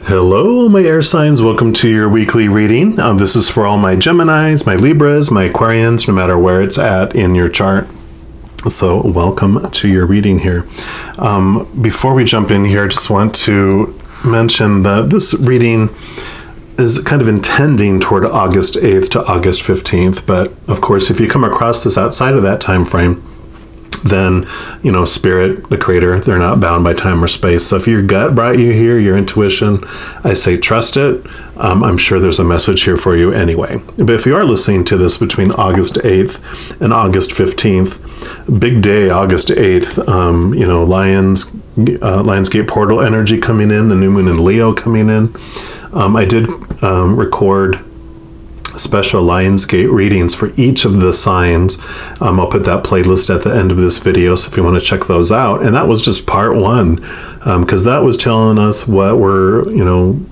Hello, my air signs. Welcome to your weekly reading. This is for all my Geminis, my Libras, my Aquarians, no matter where it's at in your chart. So welcome to your reading here. Before we jump in here, I just want to mention that this reading is kind of intending toward August 8th to August 15th. But of course, if you come across this outside of that time frame, then, Spirit, the Creator, they're not bound by time or space. So if your gut brought you here, your intuition, I say trust it. I'm sure there's a message here for you anyway. But if you are listening to this between August 8th and August 15th, big day, August 8th, Lionsgate portal energy coming in, the new moon in Leo coming in. I did record special Lionsgate readings for each of the signs. I'll put that playlist at the end of this video, so if you want to check those out. And that was just part one, because that was telling us what we're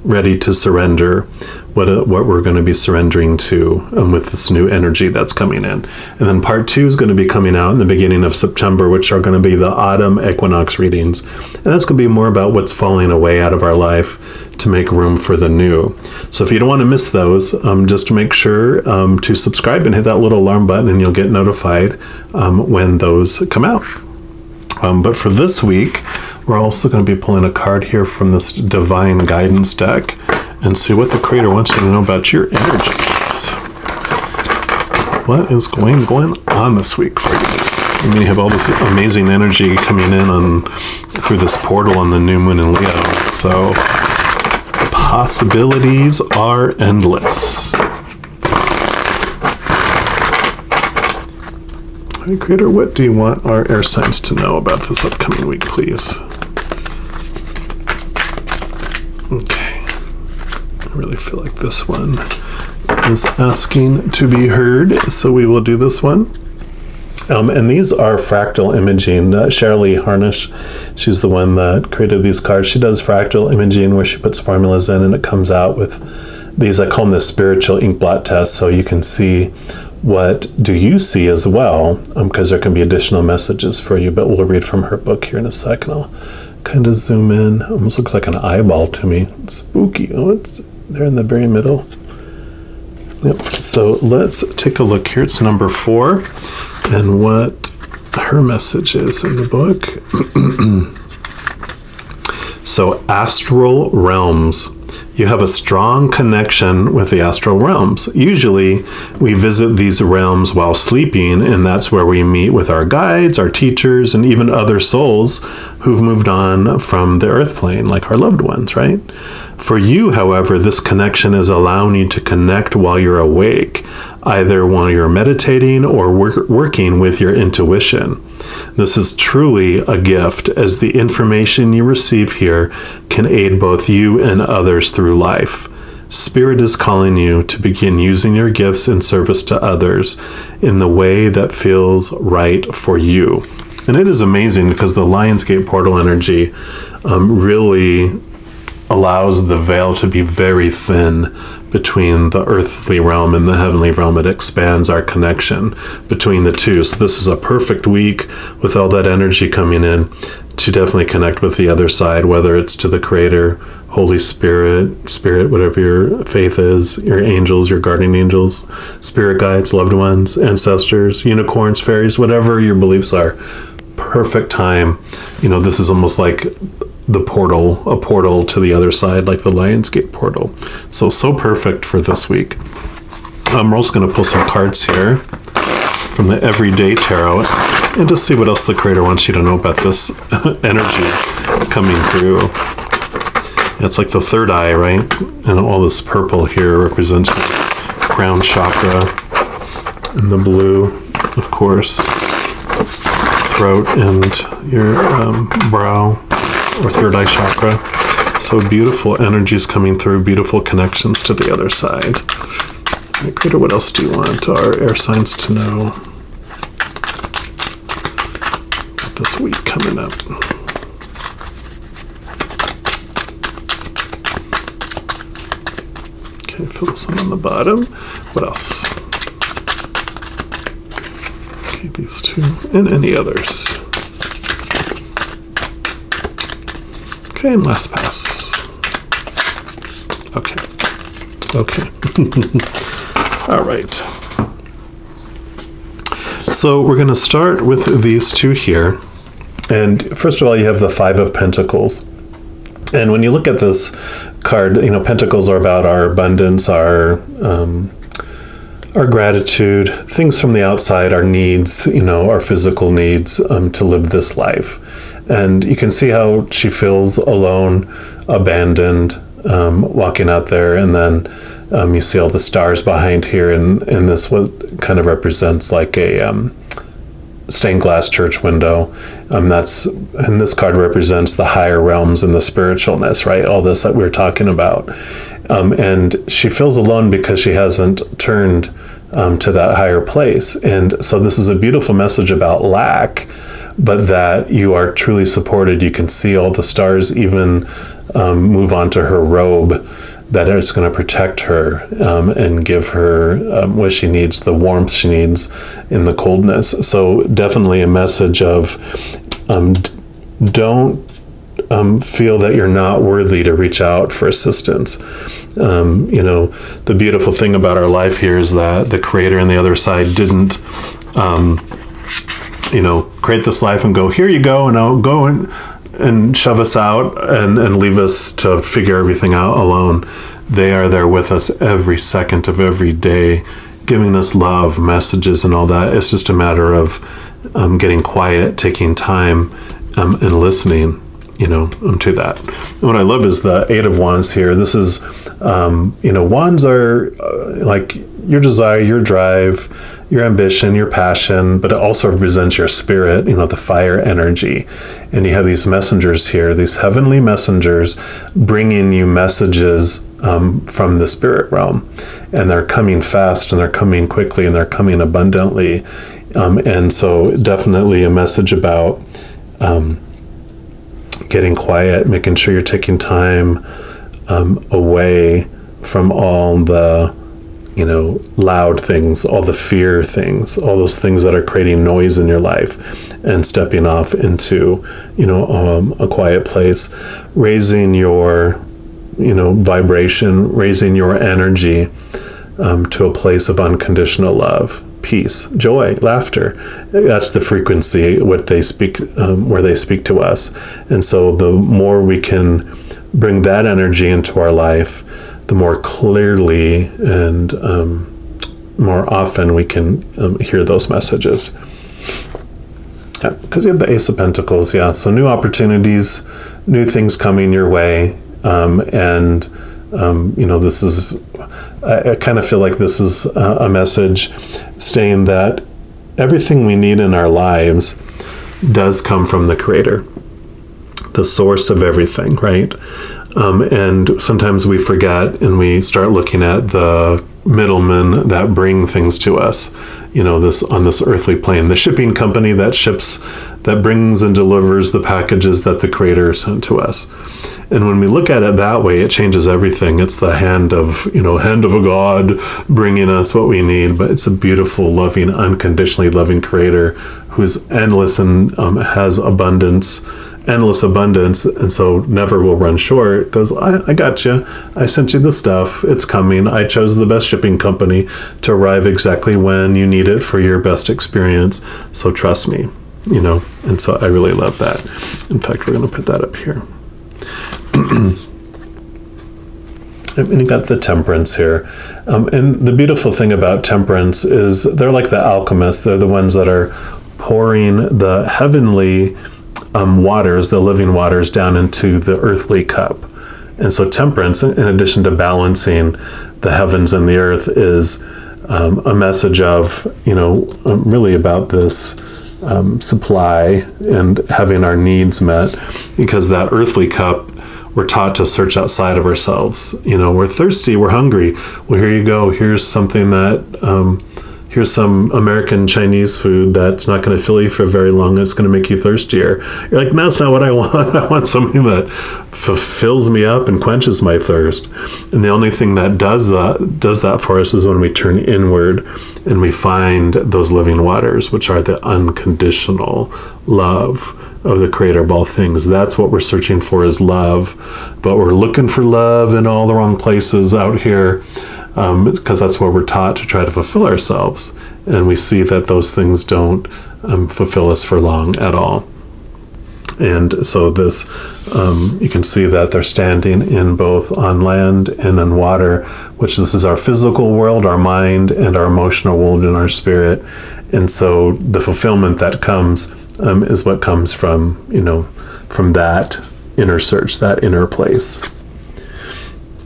ready to surrender, what we're going to be surrendering to with this new energy that's coming in. And then part two is going to be coming out in the beginning of September, which are going to be the autumn equinox readings. And that's going to be more about what's falling away out of our life to make room for the new. So if you don't want to miss those, just make sure to subscribe and hit that little alarm button, and you'll get notified when those come out. But for this week, we're also going to be pulling a card here from this Divine Guidance deck and see what the Creator wants you to know about your energies. What is going on this week for you? You have all this amazing energy coming in through this portal on the new moon in Leo. So possibilities are endless. All right, Creator, what do you want our air signs to know about this upcoming week, please? Okay. I really feel like this one is asking to be heard, so we will do this one. And these are fractal imaging. Shirley Harnish, she's the one that created these cards. She does fractal imaging where she puts formulas in and it comes out with these. I call them the spiritual ink blot test, so you can see what do you see as well, because there can be additional messages for you. But we'll read from her book here in a second. I'll kind of zoom in. Almost looks like an eyeball to me. It's spooky. Oh, it's there in the very middle. Yep. So let's take a look here. It's number 4. And what her message is in the book. So, astral realms. You have a strong connection with the astral realms. Usually, we visit these realms while sleeping, and that's where we meet with our guides, our teachers, and even other souls who've moved on from the earth plane, like our loved ones, right? For you, however, this connection is allowing you to connect while you're awake, either while you're meditating or working with your intuition. This is truly a gift, as the information you receive here can aid both you and others through life. Spirit is calling you to begin using your gifts in service to others in the way that feels right for you. And it is amazing because the Lionsgate portal energy really allows the veil to be very thin between the earthly realm and the heavenly realm. It expands our connection between the two. So this is a perfect week with all that energy coming in to definitely connect with the other side, whether it's to the Creator, Holy Spirit, whatever your faith is, your angels, your guardian angels, spirit guides, loved ones, ancestors, unicorns, fairies, whatever your beliefs are. Perfect time. This is almost like a portal to the other side, like the Lionsgate portal. So perfect for this week. We're also going to pull some cards here from the Everyday Tarot and just see what else the Creator wants you to know about this energy coming through. It's like the third eye, right? And all this purple here represents the crown chakra, and the blue, of course, throat and your brow, or third eye chakra. So beautiful energies coming through, beautiful connections to the other side. Right, Creator, what else do you want our air signs to know about this week coming up? Okay, fill this one on the bottom. What else? Okay, these two, and any others. Okay, and last pass. Okay. Okay. All right. So we're going to start with these two here. And first of all, you have the Five of Pentacles. And when you look at this card, pentacles are about our abundance, our gratitude, things from the outside, our needs, our physical needs to live this life. And you can see how she feels alone, abandoned, walking out there. And then you see all the stars behind here. And this what kind of represents like a stained glass church window. And this card represents the higher realms and the spiritualness, right? All this that we're talking about. And she feels alone because she hasn't turned to that higher place. And so this is a beautiful message about lack, but that you are truly supported. You can see all the stars even move onto her robe, that it's going to protect her and give her what she needs, the warmth she needs in the coldness. So definitely a message of don't feel that you're not worthy to reach out for assistance. The beautiful thing about our life here is that the Creator on the other side didn't, create this life and go, here you go, and I'll go and shove us out and leave us to figure everything out alone. They are there with us every second of every day, giving us love, messages, and all that. It's just a matter of getting quiet, taking time, and listening, to that. And what I love is the Eight of Wands here. This is, wands are like your desire, your drive, your ambition, your passion, but it also represents your spirit, the fire energy. And you have these messengers here, these heavenly messengers bringing you messages from the spirit realm. And they're coming fast, and they're coming quickly, and they're coming abundantly. And so definitely a message about getting quiet, making sure you're taking time away from all the loud things, all the fear things, all those things that are creating noise in your life, and stepping off into, a quiet place, raising your, vibration, raising your energy to a place of unconditional love, peace, joy, laughter. That's the frequency, what they speak, where they speak to us. And so the more we can bring that energy into our life, the more clearly and more often we can hear those messages. Because you have the Ace of Pentacles, so new opportunities, new things coming your way, this is, I kind of feel like this is a message saying that everything we need in our lives does come from the Creator, the source of everything, right? And sometimes we forget and we start looking at the middlemen that bring things to us, this on this earthly plane, the shipping company that ships, that brings and delivers the packages that the Creator sent to us. And when we look at it that way, it changes everything. It's the hand of a God bringing us what we need, but it's a beautiful, loving, unconditionally loving Creator who's endless and has endless abundance, and so never will run short. Goes, I got you. I sent you the stuff. It's coming. I chose the best shipping company to arrive exactly when you need it for your best experience. So trust me, And so I really love that. In fact, we're going to put that up here. And you got the Temperance here. And the beautiful thing about Temperance is they're like the alchemists. They're the ones that are pouring the heavenly waters, the living waters, down into the earthly cup. And so Temperance, in addition to balancing the heavens and the earth, is a message of, really about this supply and having our needs met, because that earthly cup, we're taught to search outside of ourselves. We're thirsty, we're hungry. Well, here you go. Here's something that, here's some American Chinese food that's not going to fill you for very long. It's going to make you thirstier. You're like, no, that's not what I want. I want something that fulfills me up and quenches my thirst. And the only thing that does that for us is when we turn inward and we find those living waters, which are the unconditional love of the creator of all things. That's what we're searching for, is love. But we're looking for love in all the wrong places out here, because that's where we're taught to try to fulfill ourselves. And we see that those things don't fulfill us for long at all. And so this, you can see that they're standing in both on land and in water, which this is our physical world, our mind, and our emotional world and our spirit. And so the fulfillment that comes is what comes from, from that inner search, that inner place.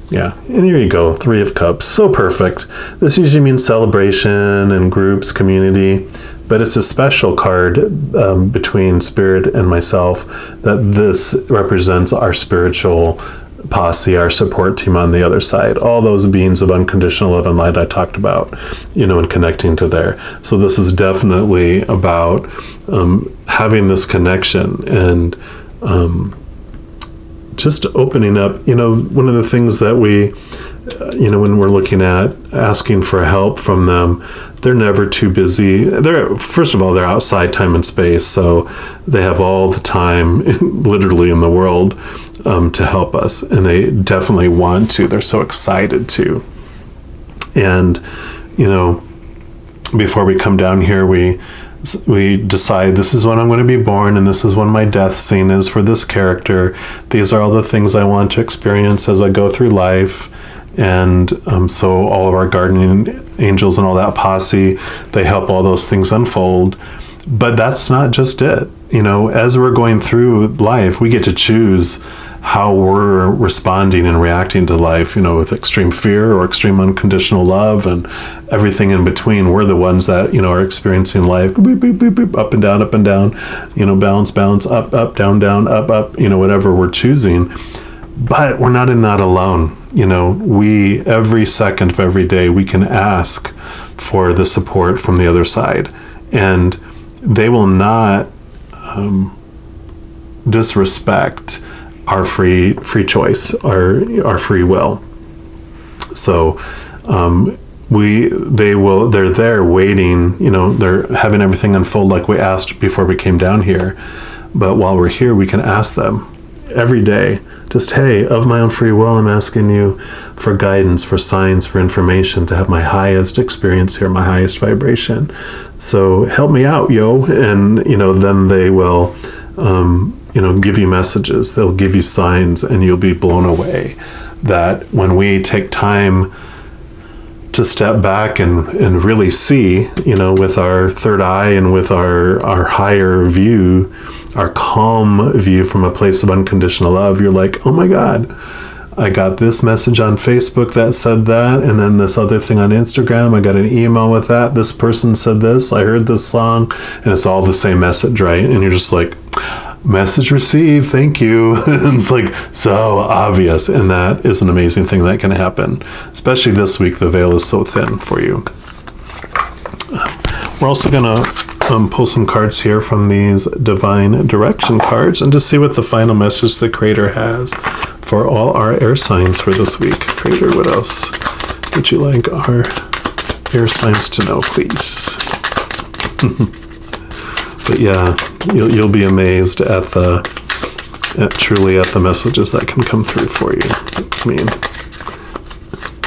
Yeah, and here you go, Three of Cups, so perfect. This usually means celebration and groups, community, but it's a special card between Spirit and myself, that this represents our spiritual posse, our support team on the other side. All those beings of unconditional love and light I talked about, and connecting to there. So this is definitely about having this connection and just opening up. One of the things that we, when we're looking at asking for help from them, they're never too busy. First of all, they're outside time and space, so they have all the time, literally, in the world to help us, and they definitely want to. They're so excited to. And before we come down here, we decide, this is when I'm going to be born, and this is when my death scene is for this character. These are all the things I want to experience as I go through life. And so all of our guardian angels and all that posse, they help all those things unfold. But that's not just it. As we're going through life, we get to choose how we're responding and reacting to life, with extreme fear or extreme unconditional love and everything in between. We're the ones that, are experiencing life, beep, beep, beep, beep, up and down, balance, balance, up, down, up, whatever we're choosing. But we're not in that alone. We, every second of every day, we can ask for the support from the other side. And they will not disrespect our free choice, our free will. So they're there waiting, they're having everything unfold like we asked before we came down here. But while we're here, we can ask them every day, just, hey, of my own free will, I'm asking you for guidance, for signs, for information, to have my highest experience here, my highest vibration. So help me out, yo. And, then they will, give you messages. They'll give you signs, and you'll be blown away that when we take time to step back and really see, with our third eye and with our higher view, our calm view from a place of unconditional love, you're like, oh my God, I got this message on Facebook that said that, and then this other thing on Instagram, I got an email with that, this person said this, I heard this song, and it's all the same message, right? And you're just like, message received, thank you. It's like so obvious, and that is an amazing thing that can happen, especially this week. The veil is so thin for you. We're also gonna pull some cards here from these divine direction cards, and to see what the final message the Creator has for all our air signs for this week. Creator, what else would you like our air signs to know, please? But yeah, you'll be amazed at truly at the messages that can come through for you. I mean,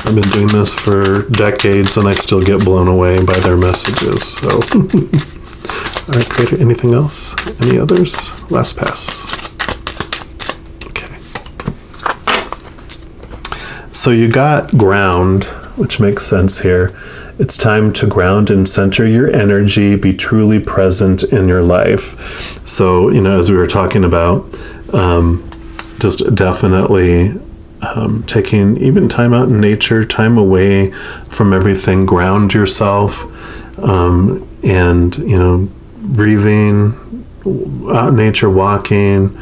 I've been doing this for decades, and I still get blown away by their messages. So, all right, Creator, anything else? Any others? Last pass. Okay. So you got ground, which makes sense here. It's time to ground and center your energy, be truly present in your life. So, as we were talking about, just definitely taking even time out in nature, time away from everything, ground yourself, and, breathing, out in nature, walking,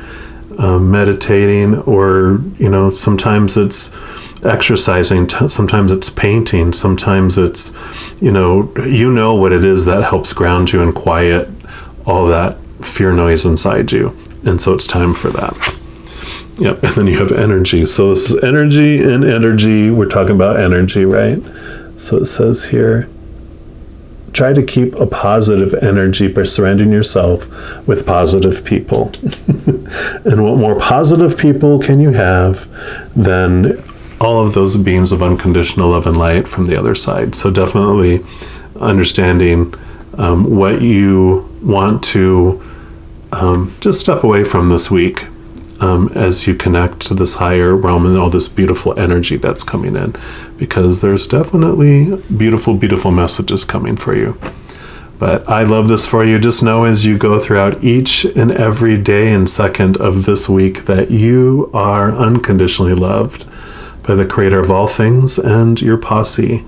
meditating, or, sometimes it's exercising, sometimes it's painting, sometimes it's, you know what it is that helps ground you and quiet all that fear noise inside you. And so it's time for that. Yep. And then you have energy. So this is energy and energy. We're talking about energy, right? So it says here, try to keep a positive energy by surrounding yourself with positive people. And what more positive people can you have than all of those beings of unconditional love and light from the other side? So definitely understanding what you want to just step away from this week as you connect to this higher realm and all this beautiful energy that's coming in, because there's definitely beautiful, beautiful messages coming for you. But I love this for you. Just know as you go throughout each and every day and second of this week that you are unconditionally loved by the creator of all things and your posse.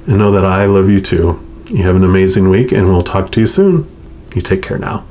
And know that I love you too. You have an amazing week, and we'll talk to you soon. You take care now.